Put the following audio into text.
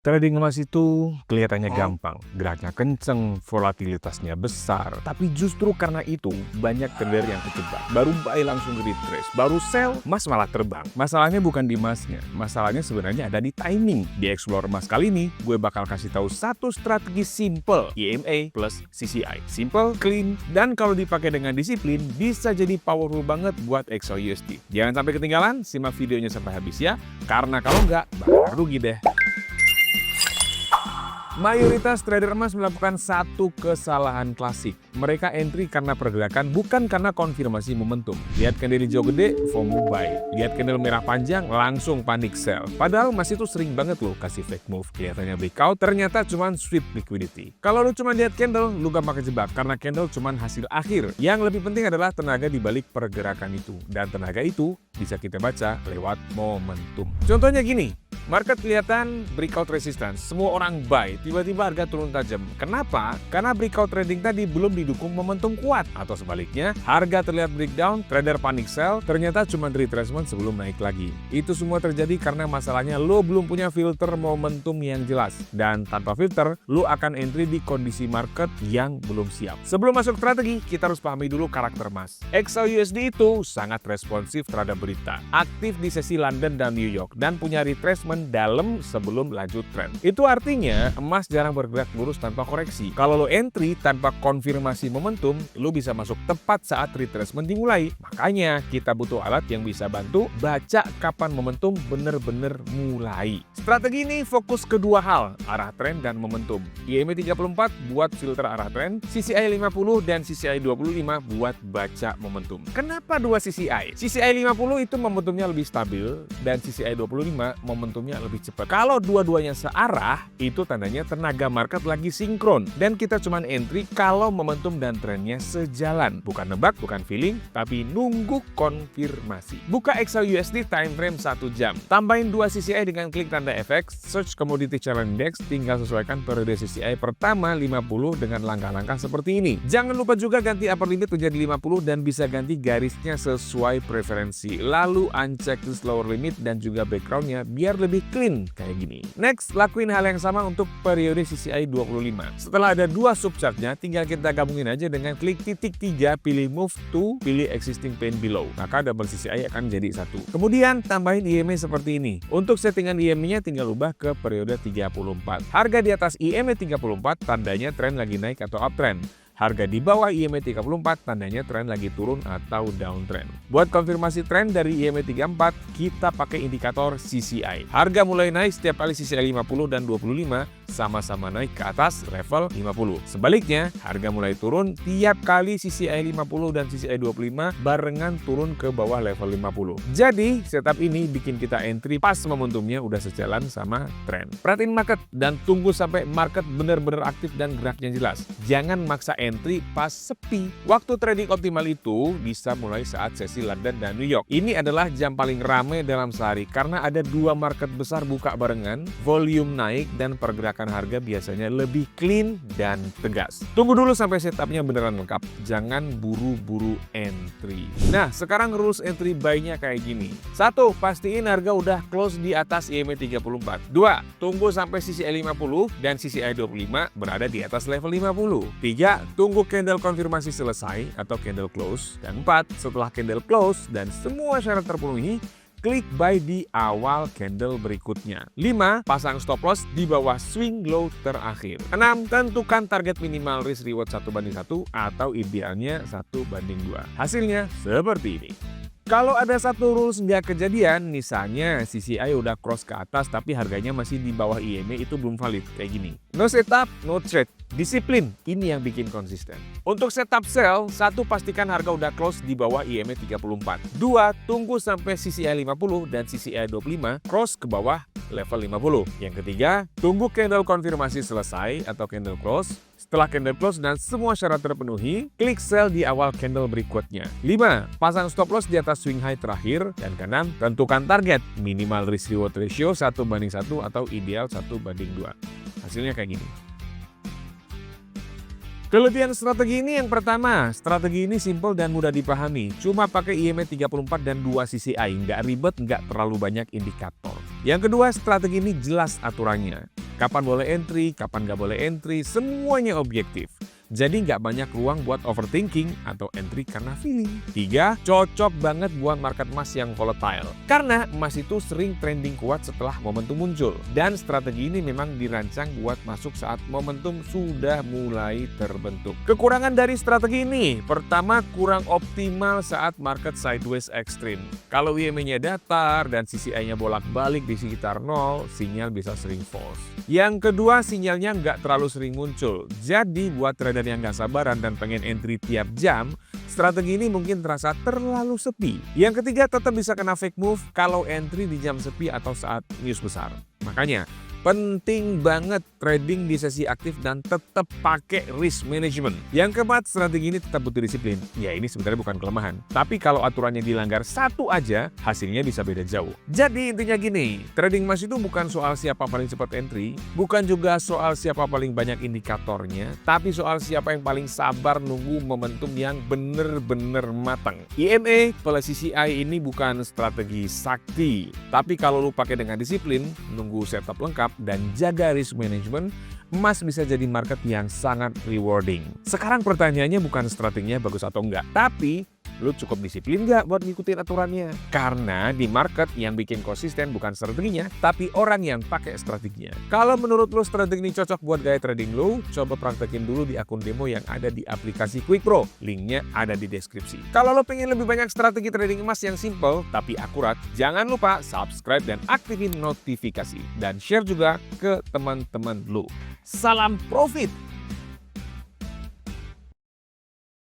Trading emas itu kelihatannya gampang, geraknya kenceng, volatilitasnya besar. Tapi justru karena itu banyak trader yang kejebak. Baru buy langsung retrace, baru sell, emas malah terbang. Masalahnya bukan di emasnya, masalahnya sebenarnya ada di timing. Di Explore Emas kali ini, gue bakal kasih tahu satu strategi simple, EMA plus CCI. Simple, clean, dan kalau dipakai dengan disiplin, bisa jadi powerful banget buat XAUUSD. Jangan sampai ketinggalan, simak videonya sampai habis ya, karena kalau nggak, bakal rugi deh. Mayoritas trader emas melakukan satu kesalahan klasik. Mereka entry karena pergerakan, bukan karena konfirmasi momentum. Lihat candle hijau gede, FOMO buy. Lihat candle merah panjang, langsung panik sell. Padahal emas itu sering banget loh kasih fake move. Kelihatannya breakout, ternyata cuman sweep liquidity. Kalau lu cuma lihat candle, lu gampang kejebak karena candle cuman hasil akhir. Yang lebih penting adalah tenaga di balik pergerakan itu. Dan tenaga itu bisa kita baca lewat momentum. Contohnya gini. Market kelihatan breakout resistance, semua orang buy, tiba-tiba harga turun tajam. Kenapa? Karena breakout trading tadi belum didukung momentum kuat. Atau sebaliknya, harga terlihat breakdown, trader panic sell, ternyata cuma retracement sebelum naik lagi. Itu semua terjadi karena masalahnya lo belum punya filter momentum yang jelas. Dan tanpa filter, lo akan entry di kondisi market yang belum siap. Sebelum masuk strategi, kita harus pahami dulu karakter emas. XAUUSD itu sangat responsif terhadap berita, aktif di sesi London dan New York, dan punya retracement dalam sebelum lanjut tren. Itu artinya emas jarang bergerak lurus tanpa koreksi. Kalau lo entry tanpa konfirmasi momentum, lo bisa masuk tepat saat retracement dimulai. Makanya kita butuh alat yang bisa bantu baca kapan momentum bener-bener mulai. Strategi ini fokus ke dua hal, arah tren dan momentum. EMA 34 buat filter arah tren, CCI 50 dan CCI 25 buat baca momentum. Kenapa dua CCI? CCI 50 itu momentumnya lebih stabil dan CCI 25 momentumnya lebih cepat. Kalau dua-duanya searah, itu tandanya tenaga market lagi sinkron. Dan kita cuman entry kalau momentum dan trennya sejalan. Bukan nebak, bukan feeling, tapi nunggu konfirmasi. Buka XAUUSD time frame 1 jam. Tambahin 2 CCI dengan klik tanda FX, search Commodity Challenge Index, tinggal sesuaikan periode CCI pertama 50 dengan langkah-langkah seperti ini. Jangan lupa juga ganti upper limit menjadi 50 dan bisa ganti garisnya sesuai preferensi. Lalu uncheck this lower limit dan juga backgroundnya biar lebih clean kayak gini. Next, lakuin hal yang sama untuk periode CCI 25. Setelah ada dua subchartnya, tinggal kita gabungin aja dengan klik titik 3, pilih move to, pilih existing pain below. Maka double CCI akan jadi satu. Kemudian tambahin EMA seperti ini. Untuk settingan EMA-nya tinggal ubah ke periode 34. Harga di atas EMA 34 tandanya tren lagi naik atau uptrend. Harga di bawah EMA 34 tandanya tren lagi turun atau downtrend. Buat konfirmasi tren dari EMA 34, kita pakai indikator CCI. Harga mulai naik setiap kali CCI 50 dan 25 sama-sama naik ke atas level 50. Sebaliknya, harga mulai turun tiap kali CCI 50 dan CCI 25 barengan turun ke bawah level 50. Jadi, setup ini bikin kita entry pas momentumnya udah sejalan sama tren. Perhatiin market dan tunggu sampai market benar-benar aktif dan geraknya jelas. Jangan maksa entry pas sepi. Waktu trading optimal itu bisa mulai saat sesi London dan New York. Ini adalah jam paling ramai dalam sehari karena ada dua market besar buka barengan, volume naik dan pergerakan harga biasanya lebih clean dan tegas. Tunggu dulu sampai setupnya beneran lengkap. Jangan buru-buru entry. Nah, sekarang rules entry buy-nya kayak gini. 1. Pastiin harga udah close di atas EMA 34. 2. Tunggu sampai CCI 50 dan CCI 25 berada di atas level 50. 3. Tunggu candle konfirmasi selesai atau candle close. Dan 4. Setelah candle close dan semua syarat terpenuhi, klik buy di awal candle berikutnya. 5. Pasang stop loss di bawah swing low terakhir. 6. Tentukan target minimal risk reward 1:1 atau idealnya 1:2. Hasilnya seperti ini. Kalau ada satu rules nggak kejadian, misalnya CCI udah cross ke atas tapi harganya masih di bawah EMA, itu belum valid kayak gini. No setup, no trade. Disiplin, ini yang bikin konsisten. Untuk setup sell, 1. Pastikan harga udah close di bawah EMA 34. 2. Tunggu sampai CCI 50 dan CCI 25 cross ke bawah level 50. Yang ketiga, tunggu candle konfirmasi selesai atau candle close. Setelah candle close dan semua syarat terpenuhi, klik sell di awal candle berikutnya. 5. Pasang stop loss di atas swing high terakhir. Dan keenam, tentukan target minimal risk reward ratio 1:1 atau ideal 1:2. Hasilnya kayak gini. Kelebihan strategi ini yang pertama, strategi ini simple dan mudah dipahami. Cuma pakai EMA 34 dan 2 CCI, nggak ribet, nggak terlalu banyak indikator. Yang kedua, strategi ini jelas aturannya. Kapan boleh entry, kapan nggak boleh entry, semuanya objektif. Jadi nggak banyak ruang buat overthinking atau entry karena feeling. 3. Cocok banget buat market emas yang volatile. Karena emas itu sering trending kuat setelah momentum muncul. Dan strategi ini memang dirancang buat masuk saat momentum sudah mulai terbentuk. Kekurangan dari strategi ini, pertama kurang optimal saat market sideways ekstrim. Kalau IMA-nya datar dan CCI-nya bolak-balik di sekitar 0, sinyal bisa sering false. Yang kedua, sinyalnya nggak terlalu sering muncul. Jadi buat trader yang nggak sabaran dan pengen entry tiap jam, strategi ini mungkin terasa terlalu sepi. Yang ketiga, tetap bisa kena fake move kalau entry di jam sepi atau saat news besar. Makanya, penting banget trading di sesi aktif dan tetap pakai risk management. Yang keempat, strategi ini tetap butuh disiplin. Ya, ini sebenarnya bukan kelemahan. Tapi kalau aturannya dilanggar satu aja, hasilnya bisa beda jauh. Jadi intinya gini, trading emas itu bukan soal siapa paling cepat entry, bukan juga soal siapa paling banyak indikatornya, tapi soal siapa yang paling sabar nunggu momentum yang bener-bener matang. IMA plus CCI ini bukan strategi sakti, tapi kalau lu pakai dengan disiplin, nunggu setup lengkap, dan jaga risk management, emas bisa jadi market yang sangat rewarding. Sekarang pertanyaannya bukan strateginya bagus atau enggak, tapi lu cukup disiplin nggak buat ngikutin aturannya? Karena di market yang bikin konsisten bukan strateginya, tapi orang yang pakai strateginya. Kalau menurut lu strategi ini cocok buat gaya trading lu, coba praktekin dulu di akun demo yang ada di aplikasi Quick Pro. Linknya ada di deskripsi. Kalau lo pengen lebih banyak strategi trading emas yang simple tapi akurat, jangan lupa subscribe dan aktifin notifikasi. Dan share juga ke teman-teman lu. Salam profit!